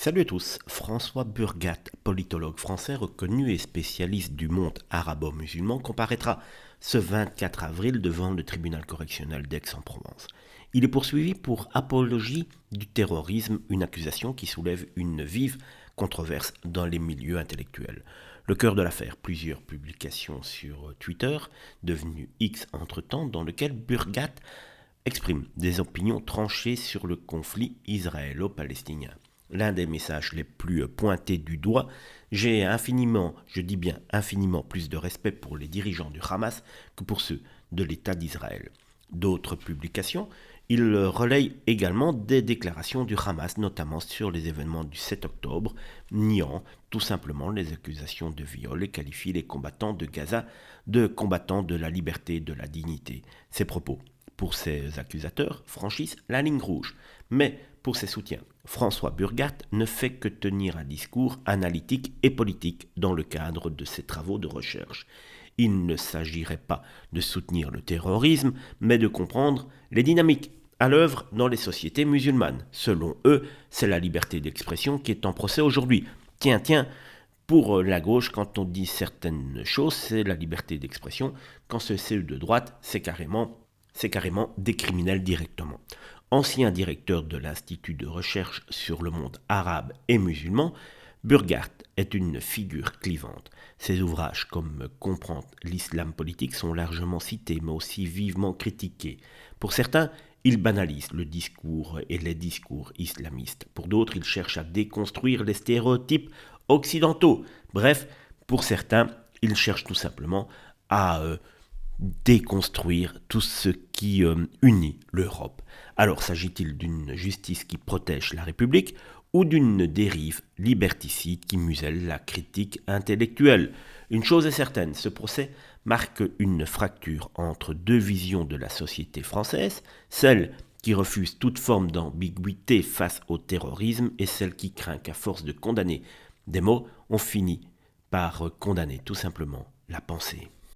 Salut à tous, François Burgat, politologue français reconnu et spécialiste du monde arabo-musulman, comparaîtra ce 24 avril devant le tribunal correctionnel d'Aix-en-Provence. Il est poursuivi pour apologie du terrorisme, une accusation qui soulève une vive controverse dans les milieux intellectuels. Le cœur de l'affaire, plusieurs publications sur Twitter, devenu X entre-temps, dans lequel Burgat exprime des opinions tranchées sur le conflit israélo-palestinien. L'un des messages les plus pointés du doigt, j'ai infiniment, je dis bien infiniment plus de respect pour les dirigeants du Hamas que pour ceux de l'État d'Israël. D'autres publications, il relaye également des déclarations du Hamas, notamment sur les événements du 7 octobre, niant tout simplement les accusations de viol et qualifie les combattants de Gaza de combattants de la liberté et de la dignité. Ces propos, pour ses accusateurs, franchissent la ligne rouge. Mais pour ses soutiens, François Burgat ne fait que tenir un discours analytique et politique dans le cadre de ses travaux de recherche. Il ne s'agirait pas de soutenir le terrorisme, mais de comprendre les dynamiques à l'œuvre dans les sociétés musulmanes. Selon eux, c'est la liberté d'expression qui est en procès aujourd'hui. Tiens, pour la gauche, quand on dit certaines choses, c'est la liberté d'expression. Quand c'est de droite, c'est carrément des criminels directement. Ancien directeur de l'Institut de recherche sur le monde arabe et musulman, Burgat est une figure clivante. Ses ouvrages comme Comprendre l'islam politique sont largement cités, mais aussi vivement critiqués. Pour certains, il banalise le discours et les discours islamistes. Pour d'autres, il cherche à déconstruire les stéréotypes occidentaux. Bref, pour certains, il cherche tout simplement à déconstruire tout ce qui unit l'Europe. Alors s'agit-il d'une justice qui protège la République ou d'une dérive liberticide qui muselle la critique intellectuelle? Une chose est certaine, ce procès marque une fracture entre deux visions de la société française, celle qui refuse toute forme d'ambiguïté face au terrorisme et celle qui craint qu'à force de condamner des mots, on finit par condamner tout simplement la pensée.